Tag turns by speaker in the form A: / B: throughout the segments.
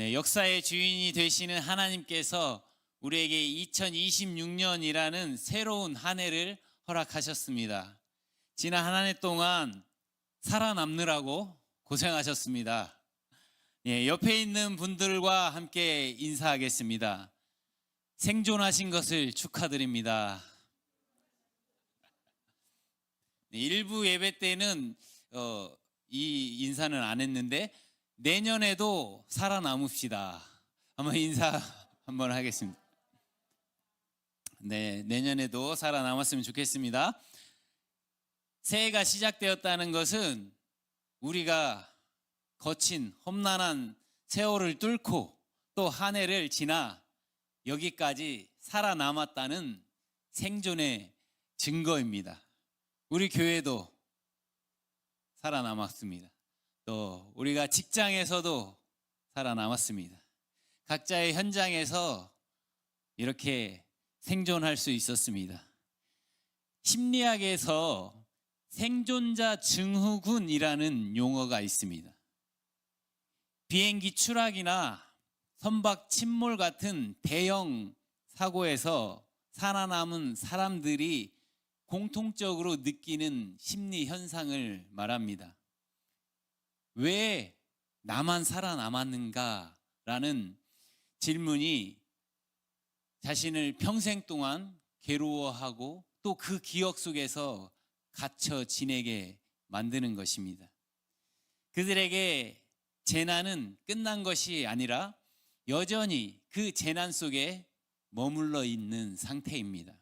A: 네, 역사의 주인이 되시는 하나님께서 우리에게 2026년이라는 새로운 한 해를 허락하셨습니다. 지난 한 해 동안 살아남느라고 고생하셨습니다. 예, 옆에 있는 분들과 함께 인사하겠습니다. 생존하신 것을 축하드립니다. 네, 일부 예배 때는 이 인사는 안 했는데 내년에도 살아남읍시다. 한번 인사 한번 하겠습니다. 네, 내년에도 살아남았으면 좋겠습니다. 새해가 시작되었다는 것은 우리가 거친 험난한 세월을 뚫고 또 한 해를 지나 여기까지 살아남았다는 생존의 증거입니다. 우리 교회도 살아남았습니다. 또 우리가 직장에서도 살아남았습니다. 각자의 현장에서 이렇게 생존할 수 있었습니다. 심리학에서 생존자 증후군이라는 용어가 있습니다. 비행기 추락이나 선박 침몰 같은 대형 사고에서 살아남은 사람들이 공통적으로 느끼는 심리 현상을 말합니다. 왜 나만 살아남았는가라는 질문이 자신을 평생 동안 괴로워하고 또 그 기억 속에서 갇혀 지내게 만드는 것입니다. 그들에게 재난은 끝난 것이 아니라 여전히 그 재난 속에 머물러 있는 상태입니다.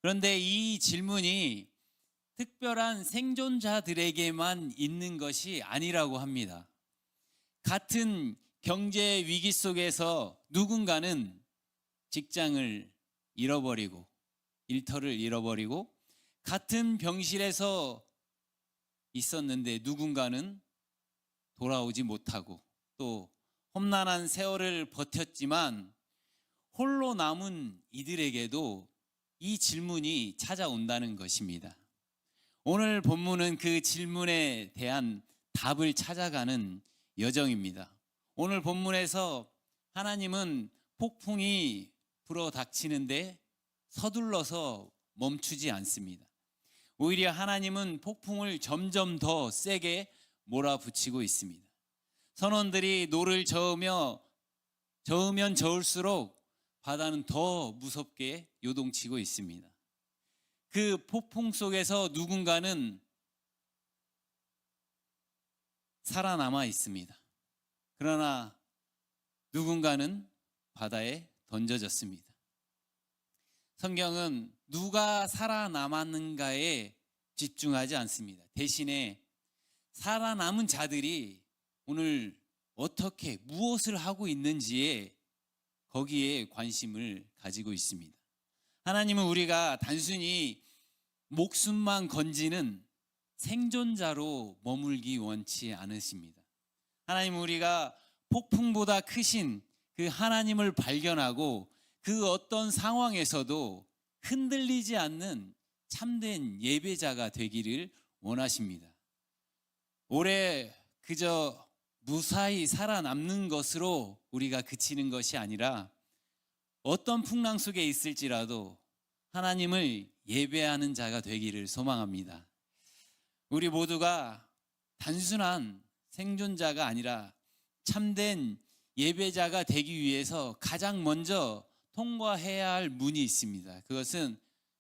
A: 그런데 이 질문이 특별한 생존자들에게만 있는 것이 아니라고 합니다. 같은 경제 위기 속에서 누군가는 직장을 잃어버리고 일터를 잃어버리고 같은 병실에서 있었는데 누군가는 돌아오지 못하고 또 험난한 세월을 버텼지만 홀로 남은 이들에게도 이 질문이 찾아온다는 것입니다. 오늘 본문은 그 질문에 대한 답을 찾아가는 여정입니다. 오늘 본문에서 하나님은 폭풍이 불어닥치는데 서둘러서 멈추지 않습니다. 오히려 하나님은 폭풍을 점점 더 세게 몰아붙이고 있습니다. 선원들이 노를 저으면 저을수록 바다는 더 무섭게 요동치고 있습니다. 그 폭풍 속에서 누군가는 살아남아 있습니다. 그러나 누군가는 바다에 던져졌습니다. 성경은 누가 살아남았는가에 집중하지 않습니다. 대신에 살아남은 자들이 오늘 어떻게 무엇을 하고 있는지에 거기에 관심을 가지고 있습니다. 하나님은 우리가 단순히 목숨만 건지는 생존자로 머물기 원치 않으십니다. 하나님은 우리가 폭풍보다 크신 그 하나님을 발견하고 그 어떤 상황에서도 흔들리지 않는 참된 예배자가 되기를 원하십니다. 올해 그저 무사히 살아남는 것으로 우리가 그치는 것이 아니라 어떤 풍랑 속에 있을지라도 하나님을 예배하는 자가 되기를 소망합니다. 우리 모두가 단순한 생존자가 아니라 참된 예배자가 되기 위해서 가장 먼저 통과해야 할 문이 있습니다. 그것은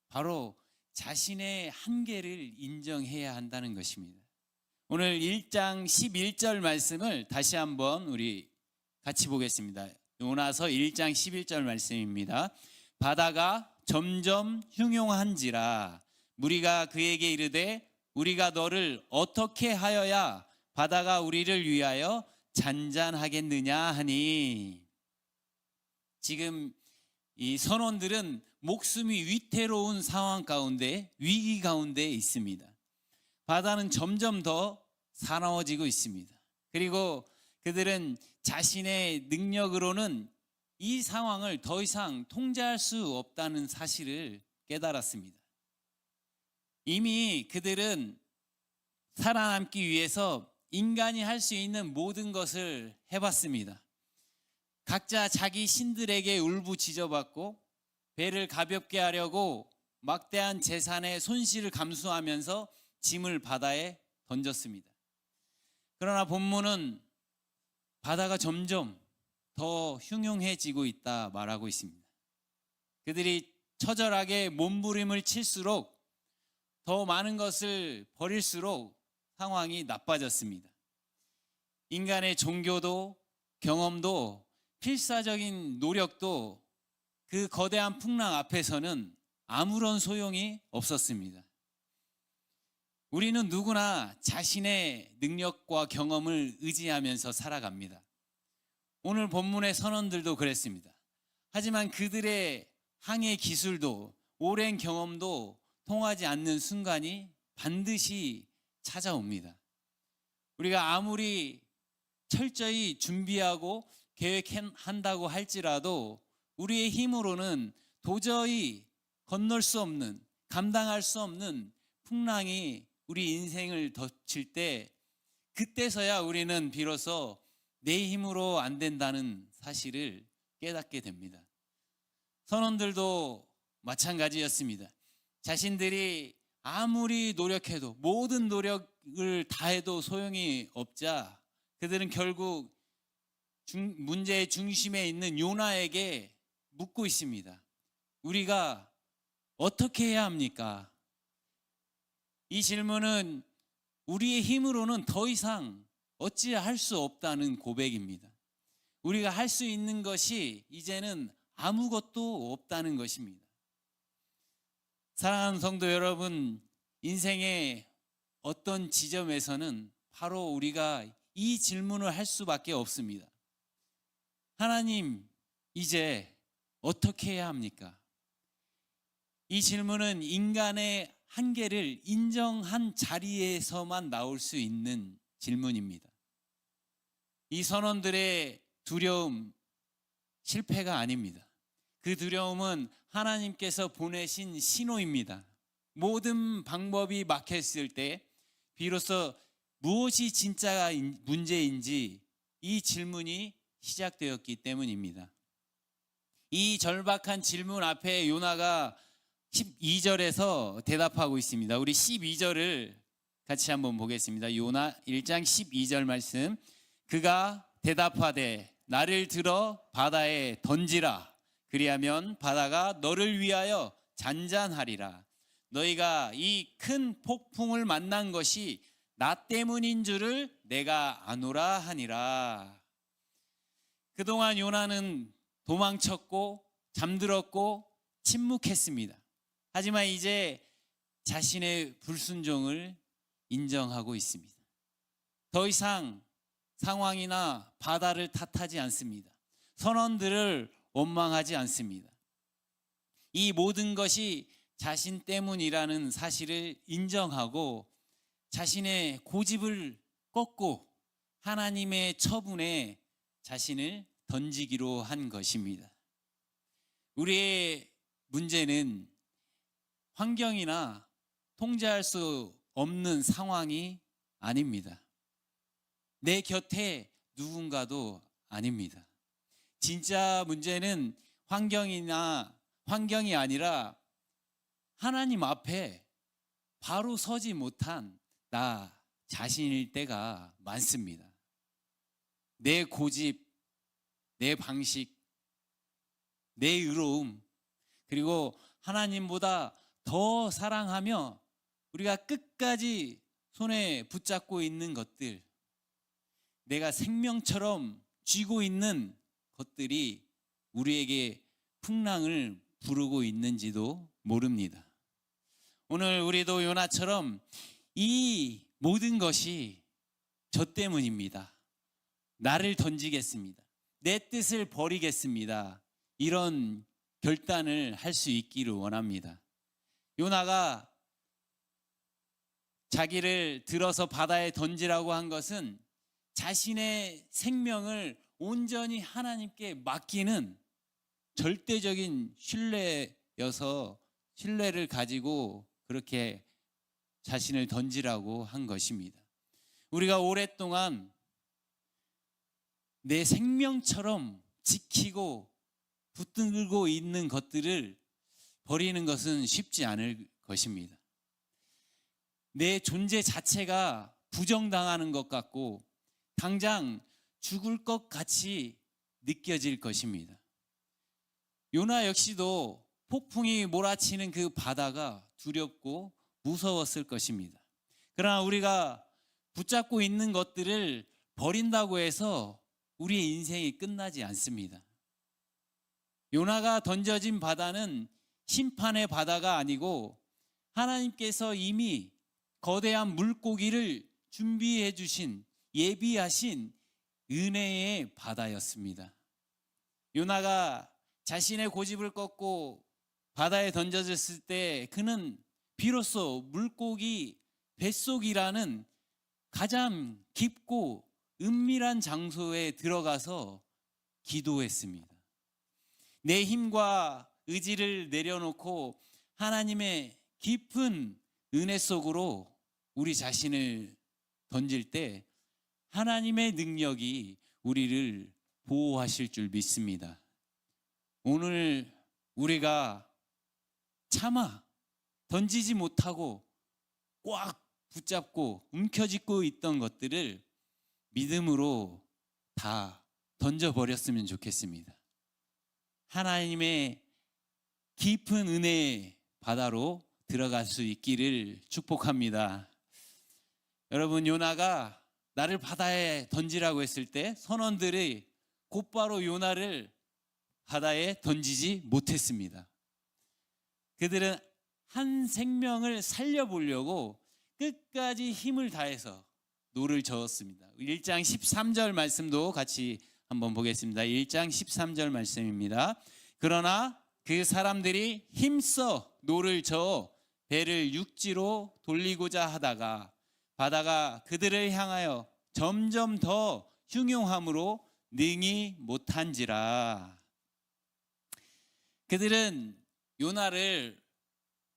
A: 바로 자신의 한계를 인정해야 한다는 것입니다. 오늘 1장 11절 말씀을 다시 한번 우리 같이 보겠습니다. 요나서 1장 11절 말씀입니다. 바다가 점점 흉용한지라 무리가 그에게 이르되 우리가 너를 어떻게 하여야 바다가 우리를 위하여 잔잔하겠느냐 하니. 지금 이 선원들은 목숨이 위태로운 상황 가운데 위기 가운데 있습니다. 바다는 점점 더 사나워지고 있습니다. 그리고 그들은 자신의 능력으로는 이 상황을 더 이상 통제할 수 없다는 사실을 깨달았습니다. 이미 그들은 살아남기 위해서 인간이 할 수 있는 모든 것을 해봤습니다. 각자 자기 신들에게 울부짖어봤고 배를 가볍게 하려고 막대한 재산의 손실을 감수하면서 짐을 바다에 던졌습니다. 그러나 본문은 바다가 점점 더 흉흉해지고 있다 말하고 있습니다. 그들이 처절하게 몸부림을 칠수록 더 많은 것을 버릴수록 상황이 나빠졌습니다. 인간의 종교도 경험도 필사적인 노력도 그 거대한 풍랑 앞에서는 아무런 소용이 없었습니다. 우리는 누구나 자신의 능력과 경험을 의지하면서 살아갑니다. 오늘 본문의 선원들도 그랬습니다. 하지만 그들의 항해 기술도 오랜 경험도 통하지 않는 순간이 반드시 찾아옵니다. 우리가 아무리 철저히 준비하고 계획한다고 할지라도 우리의 힘으로는 도저히 건널 수 없는, 감당할 수 없는 풍랑이 우리 인생을 덮칠 때, 그때서야 우리는 비로소 내 힘으로 안 된다는 사실을 깨닫게 됩니다. 선원들도 마찬가지였습니다. 자신들이 아무리 노력해도, 모든 노력을 다해도 소용이 없자 그들은 결국 문제의 중심에 있는 요나에게 묻고 있습니다. 우리가 어떻게 해야 합니까? 이 질문은 우리의 힘으로는 더 이상 어찌할 수 없다는 고백입니다. 우리가 할 수 있는 것이 이제는 아무것도 없다는 것입니다. 사랑하는 성도 여러분, 인생의 어떤 지점에서는 바로 우리가 이 질문을 할 수밖에 없습니다. 하나님, 이제 어떻게 해야 합니까? 이 질문은 인간의 한계를 인정한 자리에서만 나올 수 있는 질문입니다. 이 선원들의 두려움, 실패가 아닙니다. 그 두려움은 하나님께서 보내신 신호입니다. 모든 방법이 막혔을 때 비로소 무엇이 진짜 문제인지 이 질문이 시작되었기 때문입니다. 이 절박한 질문 앞에 요나가 12절에서 대답하고 있습니다. 우리 12절을 같이 한번 보겠습니다. 요나 1장 12절 말씀. 그가 대답하되 나를 들어 바다에 던지라. 그리하면 바다가 너를 위하여 잔잔하리라. 너희가 이 큰 폭풍을 만난 것이 나 때문인 줄을 내가 아노라 하니라. 그동안 요나는 도망쳤고 잠들었고 침묵했습니다. 하지만 이제 자신의 불순종을 인정하고 있습니다. 더 이상 상황이나 바다를 탓하지 않습니다. 선원들을 원망하지 않습니다. 이 모든 것이 자신 때문이라는 사실을 인정하고 자신의 고집을 꺾고 하나님의 처분에 자신을 던지기로 한 것입니다. 우리의 문제는 환경이나 통제할 수 없는 상황이 아닙니다. 내 곁에 누군가도 아닙니다. 진짜 문제는 환경이 아니라 하나님 앞에 바로 서지 못한 나 자신일 때가 많습니다. 내 고집, 내 방식, 내 의로움, 그리고 하나님보다 더 사랑하며 우리가 끝까지 손에 붙잡고 있는 것들, 내가 생명처럼 쥐고 있는 것들이 우리에게 풍랑을 부르고 있는지도 모릅니다. 오늘 우리도 요나처럼 이 모든 것이 저 때문입니다. 나를 던지겠습니다. 내 뜻을 버리겠습니다. 이런 결단을 할 수 있기를 원합니다. 요나가 자기를 들어서 바다에 던지라고 한 것은 자신의 생명을 온전히 하나님께 맡기는 절대적인 신뢰여서 신뢰를 가지고 그렇게 자신을 던지라고 한 것입니다. 우리가 오랫동안 내 생명처럼 지키고 붙들고 있는 것들을 버리는 것은 쉽지 않을 것입니다. 내 존재 자체가 부정당하는 것 같고 당장 죽을 것 같이 느껴질 것입니다. 요나 역시도 폭풍이 몰아치는 그 바다가 두렵고 무서웠을 것입니다. 그러나 우리가 붙잡고 있는 것들을 버린다고 해서 우리의 인생이 끝나지 않습니다. 요나가 던져진 바다는 심판의 바다가 아니고 하나님께서 이미 거대한 물고기를 준비해 주신 예비하신 은혜의 바다였습니다. 요나가 자신의 고집을 꺾고 바다에 던져졌을 때 그는 비로소 물고기 뱃속이라는 가장 깊고 은밀한 장소에 들어가서 기도했습니다. 내 힘과 의지를 내려놓고 하나님의 깊은 은혜 속으로 우리 자신을 던질 때 하나님의 능력이 우리를 보호하실 줄 믿습니다. 오늘 우리가 차마 던지지 못하고 꽉 붙잡고 움켜쥐고 있던 것들을 믿음으로 다 던져버렸으면 좋겠습니다. 하나님의 깊은 은혜의 바다로 들어갈 수 있기를 축복합니다. 여러분, 요나가 나를 바다에 던지라고 했을 때 선원들이 곧바로 요나를 바다에 던지지 못했습니다. 그들은 한 생명을 살려보려고 끝까지 힘을 다해서 노를 저었습니다. 1장 13절 말씀도 같이 한번 보겠습니다. 1장 13절 말씀입니다. 그러나 그 사람들이 힘써 노를 저어 배를 육지로 돌리고자 하다가 바다가 그들을 향하여 점점 더 흉용함으로 능히 못한지라. 그들은 요나를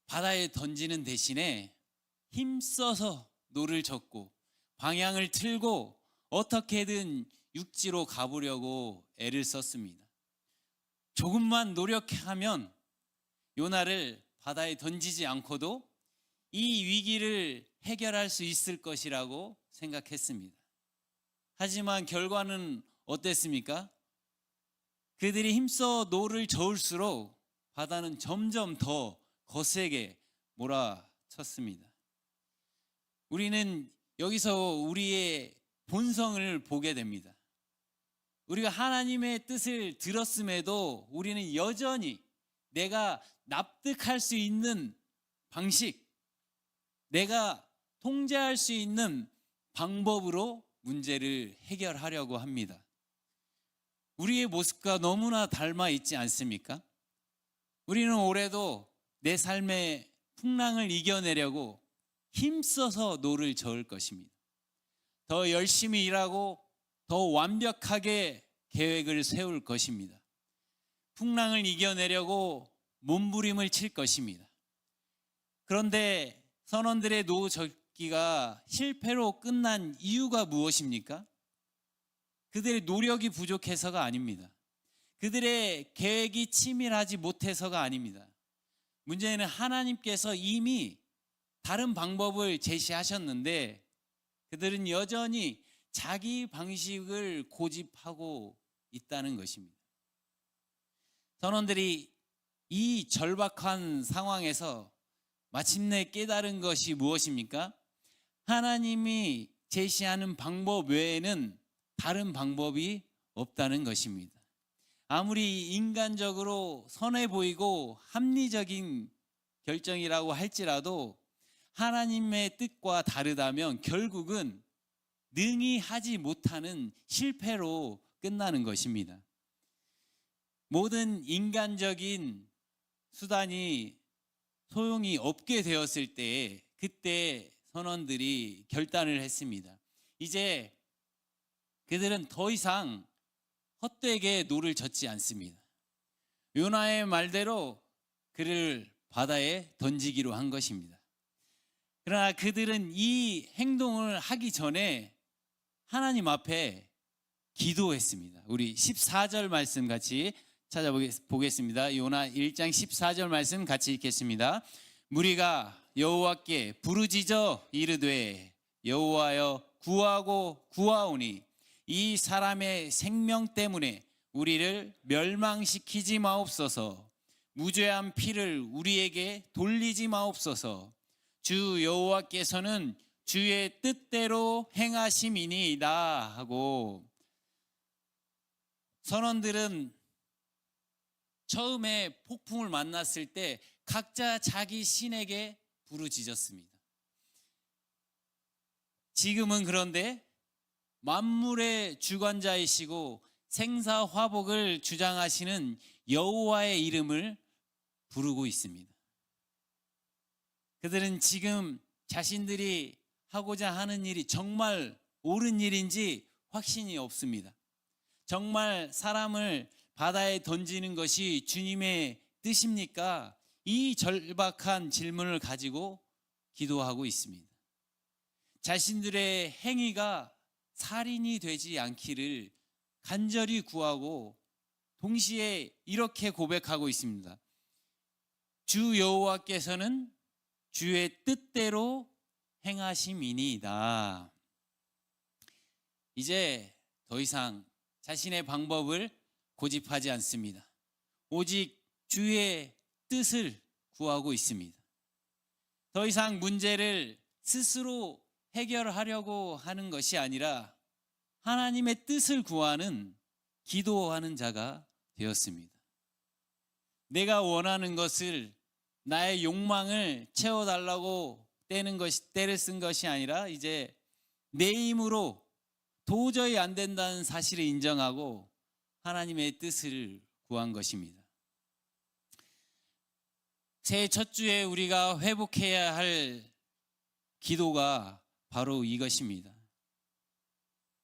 A: 바다에 던지는 대신에 힘써서 노를 젓고 방향을 틀고 어떻게든 육지로 가보려고 애를 썼습니다. 조금만 노력하면 요나를 바다에 던지지 않고도 이 위기를 해결할 수 있을 것이라고 생각했습니다. 하지만 결과는 어땠습니까? 그들이 힘써 노를 저을수록 바다는 점점 더 거세게 몰아쳤습니다. 우리는 여기서 우리의 본성을 보게 됩니다. 우리가 하나님의 뜻을 들었음에도 우리는 여전히 내가 납득할 수 있는 방식, 내가 통제할 수 있는 방법으로 문제를 해결하려고 합니다. 우리의 모습과 너무나 닮아 있지 않습니까? 우리는 올해도 내 삶의 풍랑을 이겨내려고 힘써서 노를 저을 것입니다. 더 열심히 일하고 더 완벽하게 계획을 세울 것입니다. 풍랑을 이겨내려고 몸부림을 칠 것입니다. 그런데 선원들의 노 젓기가 실패로 끝난 이유가 무엇입니까? 그들의 노력이 부족해서가 아닙니다. 그들의 계획이 치밀하지 못해서가 아닙니다. 문제는 하나님께서 이미 다른 방법을 제시하셨는데 그들은 여전히 자기 방식을 고집하고 있다는 것입니다. 선원들이 이 절박한 상황에서 마침내 깨달은 것이 무엇입니까? 하나님이 제시하는 방법 외에는 다른 방법이 없다는 것입니다. 아무리 인간적으로 선해 보이고 합리적인 결정이라고 할지라도 하나님의 뜻과 다르다면 결국은 능히 하지 못하는 실패로 끝나는 것입니다. 모든 인간적인 수단이 소용이 없게 되었을 때 그때 선원들이 결단을 했습니다. 이제 그들은 더 이상 헛되게 노를 젓지 않습니다. 요나의 말대로 그를 바다에 던지기로 한 것입니다. 그러나 그들은 이 행동을 하기 전에 하나님 앞에 기도했습니다. 우리 14절 말씀 같이 찾아보겠습니다. 요나 1장 14절 말씀 같이 읽겠습니다. 무리가 여호와께 부르짖어 이르되 여호와여 구하고 구하오니 이 사람의 생명 때문에 우리를 멸망시키지 마옵소서. 무죄한 피를 우리에게 돌리지 마옵소서. 주 여호와께서는 주의 뜻대로 행하심이니이다 하고, 선원들은 처음에 폭풍을 만났을 때 각자 자기 신에게 부르짖었습니다. 지금은 그런데 만물의 주관자이시고 생사화복을 주장하시는 여호와의 이름을 부르고 있습니다. 그들은 지금 자신들이 하고자 하는 일이 정말 옳은 일인지 확신이 없습니다. 정말 사람을 바다에 던지는 것이 주님의 뜻입니까? 이 절박한 질문을 가지고 기도하고 있습니다. 자신들의 행위가 살인이 되지 않기를 간절히 구하고 동시에 이렇게 고백하고 있습니다. 주 여호와께서는 주의 뜻대로 행하심이니이다. 이제 더 이상 자신의 방법을 고집하지 않습니다. 오직 주의 뜻을 구하고 있습니다. 더 이상 문제를 스스로 해결하려고 하는 것이 아니라 하나님의 뜻을 구하는 기도하는 자가 되었습니다. 내가 원하는 것을, 나의 욕망을 채워달라고 때를 쓴 것이 아니라 이제 내 힘으로 도저히 안 된다는 사실을 인정하고 하나님의 뜻을 구한 것입니다. 새해 첫 주에 우리가 회복해야 할 기도가 바로 이것입니다.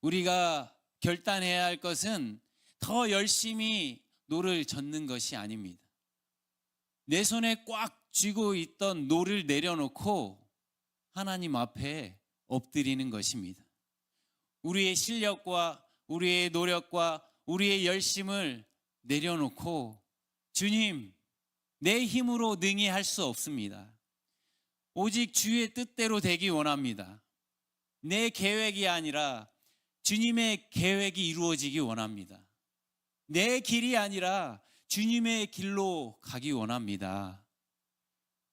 A: 우리가 결단해야 할 것은 더 열심히 노를 젓는 것이 아닙니다. 내 손에 꽉 쥐고 있던 노를 내려놓고 하나님 앞에 엎드리는 것입니다. 우리의 실력과 우리의 노력과 우리의 열심을 내려놓고, 주님, 내 힘으로 능히 할 수 없습니다. 오직 주의 뜻대로 되기 원합니다. 내 계획이 아니라 주님의 계획이 이루어지기 원합니다. 내 길이 아니라 주님의 길로 가기 원합니다.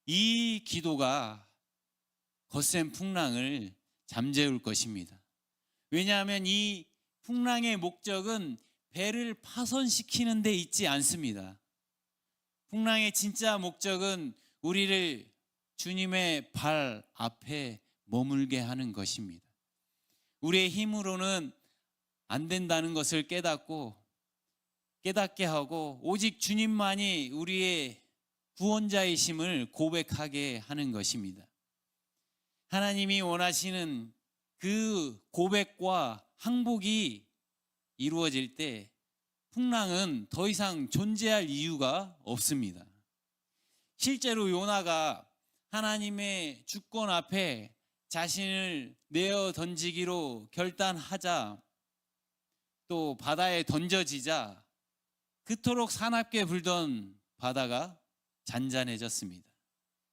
A: 이 기도가 거센 풍랑을 잠재울 것입니다. 왜냐하면 이 풍랑의 목적은 배를 파손시키는 데 있지 않습니다. 풍랑의 진짜 목적은 우리를 주님의 발 앞에 머물게 하는 것입니다. 우리의 힘으로는 안 된다는 것을 깨닫게 하고 오직 주님만이 우리의 구원자이심을 고백하게 하는 것입니다. 하나님이 원하시는 그 고백과 항복이 이루어질 때 풍랑은 더 이상 존재할 이유가 없습니다. 실제로 요나가 하나님의 주권 앞에 자신을 내어 던지기로 결단하자, 또 바다에 던져지자 그토록 사납게 불던 바다가 잔잔해졌습니다.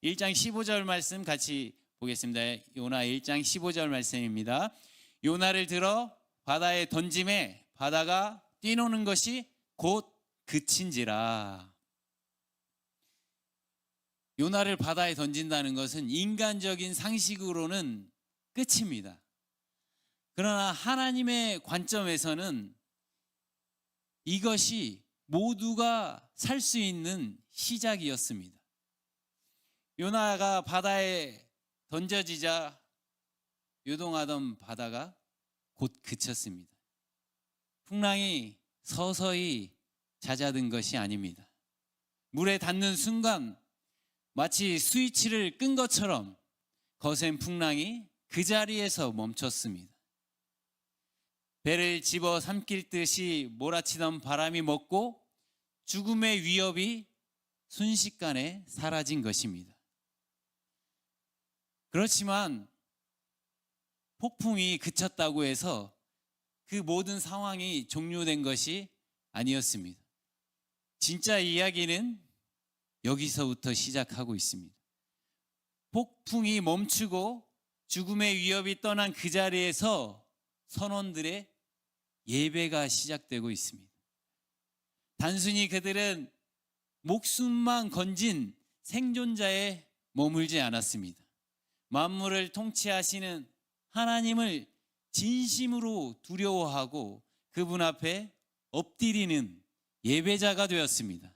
A: 1장 15절 말씀 같이 보겠습니다. 요나 1장 15절 말씀입니다. 요나를 들어 바다에 던짐에 바다가 뛰노는 것이 곧 그친지라. 요나를 바다에 던진다는 것은 인간적인 상식으로는 끝입니다. 그러나 하나님의 관점에서는 이것이 모두가 살 수 있는 시작이었습니다. 요나가 바다에 던져지자 요동하던 바다가 곧 그쳤습니다. 풍랑이 서서히 잦아든 것이 아닙니다. 물에 닿는 순간 마치 스위치를 끈 것처럼 거센 풍랑이 그 자리에서 멈췄습니다. 배를 집어 삼킬 듯이 몰아치던 바람이 멎고 죽음의 위협이 순식간에 사라진 것입니다. 그렇지만 폭풍이 그쳤다고 해서 그 모든 상황이 종료된 것이 아니었습니다. 진짜 이야기는 여기서부터 시작하고 있습니다. 폭풍이 멈추고 죽음의 위협이 떠난 그 자리에서 선원들의 예배가 시작되고 있습니다. 단순히 그들은 목숨만 건진 생존자에 머물지 않았습니다. 만물을 통치하시는 하나님을 진심으로 두려워하고 그분 앞에 엎드리는 예배자가 되었습니다.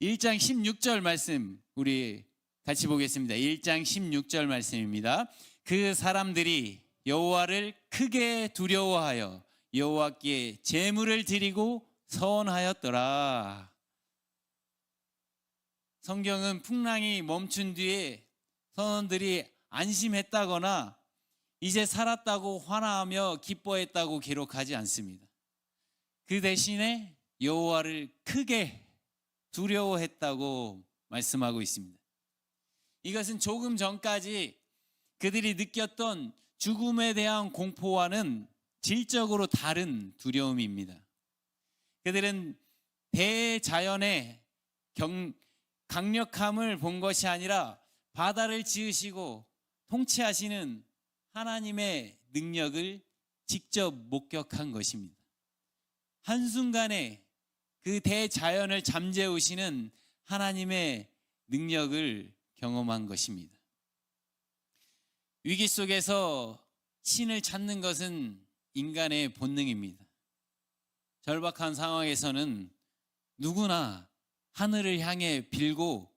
A: 1장 16절 말씀 우리 같이 보겠습니다. 1장 16절 말씀입니다. 그 사람들이 여호와를 크게 두려워하여 여호와께 제물을 드리고 서원하였더라. 성경은 풍랑이 멈춘 뒤에 선원들이 안심했다거나 이제 살았다고 환호하며 기뻐했다고 기록하지 않습니다. 그 대신에 여호와를 크게 두려워했다고 말씀하고 있습니다. 이것은 조금 전까지 그들이 느꼈던 죽음에 대한 공포와는 질적으로 다른 두려움입니다. 그들은 대자연의 강력함을 본 것이 아니라 바다를 지으시고 통치하시는 하나님의 능력을 직접 목격한 것입니다. 한순간에 그 대자연을 잠재우시는 하나님의 능력을 경험한 것입니다. 위기 속에서 신을 찾는 것은 인간의 본능입니다. 절박한 상황에서는 누구나 하늘을 향해 빌고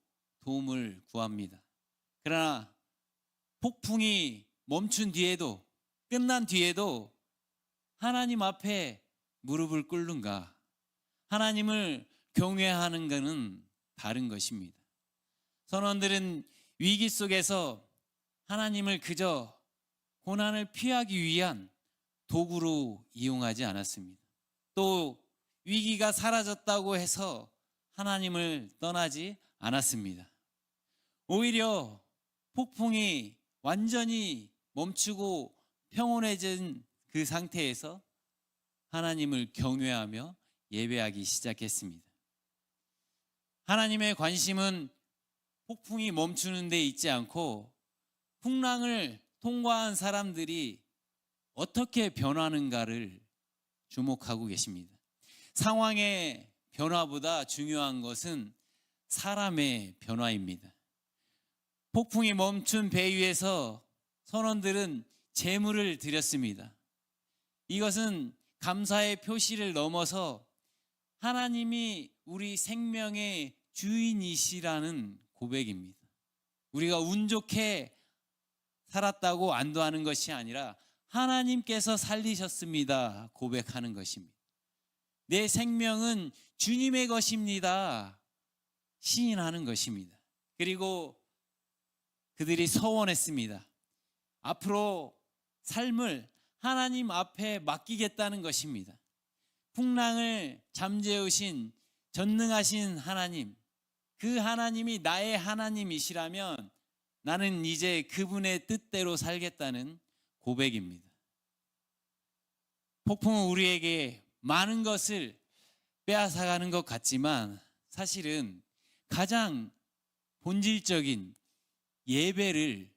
A: 도움을 구합니다. 그러나 폭풍이 멈춘 뒤에도, 끝난 뒤에도 하나님 앞에 무릎을 꿇는가, 하나님을 경외하는 것은 다른 것입니다. 선원들은 위기 속에서 하나님을 그저 고난을 피하기 위한 도구로 이용하지 않았습니다. 또 위기가 사라졌다고 해서 하나님을 떠나지 않았습니다. 오히려 폭풍이 완전히 멈추고 평온해진 그 상태에서 하나님을 경외하며 예배하기 시작했습니다. 하나님의 관심은 폭풍이 멈추는 데 있지 않고 풍랑을 통과한 사람들이 어떻게 변하는가를 주목하고 계십니다. 상황의 변화보다 중요한 것은 사람의 변화입니다. 폭풍이 멈춘 배 위에서 선원들은 제물을 드렸습니다. 이것은 감사의 표시를 넘어서 하나님이 우리 생명의 주인이시라는 고백입니다. 우리가 운 좋게 살았다고 안도하는 것이 아니라 하나님께서 살리셨습니다 고백하는 것입니다. 내 생명은 주님의 것입니다 시인하는 것입니다. 그리고 그들이 서원했습니다. 앞으로 삶을 하나님 앞에 맡기겠다는 것입니다. 풍랑을 잠재우신 전능하신 하나님, 그 하나님이 나의 하나님이시라면 나는 이제 그분의 뜻대로 살겠다는 고백입니다. 폭풍은 우리에게 많은 것을 빼앗아가는 것 같지만 사실은 가장 본질적인 예배를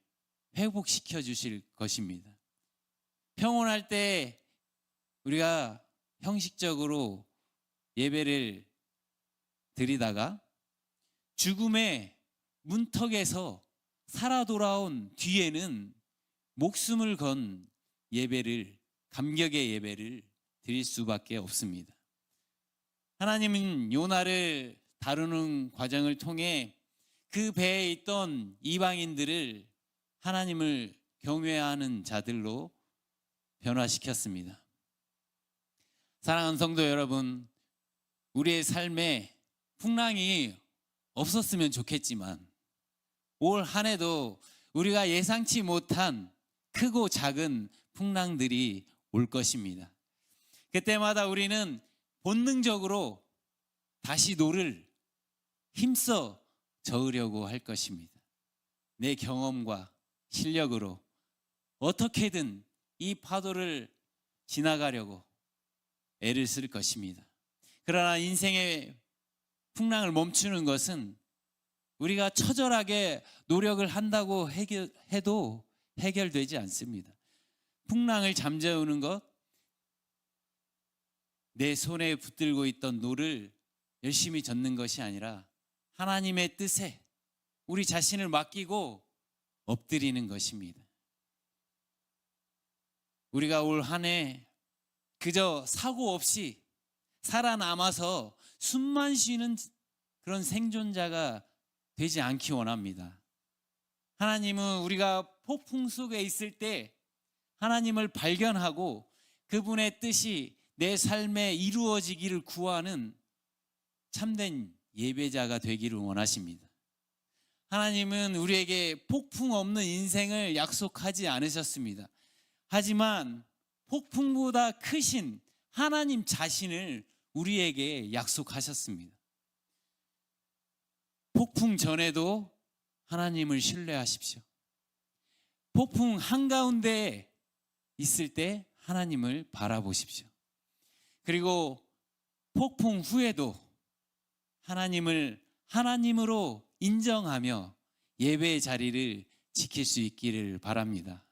A: 회복시켜 주실 것입니다. 평온할 때 우리가 형식적으로 예배를 드리다가 죽음의 문턱에서 살아 돌아온 뒤에는 목숨을 건 예배를, 감격의 예배를 드릴 수밖에 없습니다. 하나님은 요나를 다루는 과정을 통해 그 배에 있던 이방인들을 하나님을 경외하는 자들로 변화시켰습니다. 사랑하는 성도 여러분, 우리의 삶에 풍랑이 없었으면 좋겠지만 올 한 해도 우리가 예상치 못한 크고 작은 풍랑들이 올 것입니다. 그때마다 우리는 본능적으로 다시 노를 힘써 저으려고 할 것입니다. 내 경험과 실력으로 어떻게든 이 파도를 지나가려고 애를 쓸 것입니다. 그러나 인생의 풍랑을 멈추는 것은 우리가 처절하게 노력을 한다고 해도 해결되지 않습니다. 풍랑을 잠재우는 것, 내 손에 붙들고 있던 노를 열심히 젓는 것이 아니라 하나님의 뜻에 우리 자신을 맡기고 엎드리는 것입니다. 우리가 올 한 해 그저 사고 없이 살아남아서 숨만 쉬는 그런 생존자가 되지 않기 원합니다. 하나님은 우리가 폭풍 속에 있을 때 하나님을 발견하고 그분의 뜻이 내 삶에 이루어지기를 구하는 참된 예배자가 되기를 원하십니다. 하나님은 우리에게 폭풍 없는 인생을 약속하지 않으셨습니다. 하지만 폭풍보다 크신 하나님 자신을 우리에게 약속하셨습니다. 폭풍 전에도 하나님을 신뢰하십시오. 폭풍 한가운데 있을 때 하나님을 바라보십시오. 그리고 폭풍 후에도 하나님을 하나님으로 인정하며 예배의 자리를 지킬 수 있기를 바랍니다.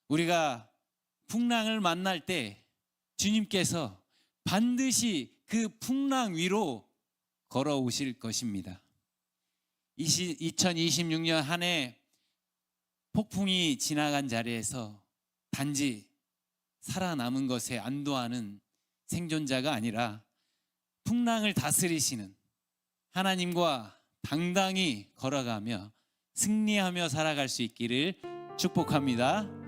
A: 우리가 풍랑을 만날 때 주님께서 반드시 그 풍랑 위로 걸어오실 것입니다. 2026년 한 해 폭풍이 지나간 자리에서 단지 살아남은 것에 안도하는 생존자가 아니라 풍랑을 다스리시는 하나님과 당당히 걸어가며 승리하며 살아갈 수 있기를 축복합니다.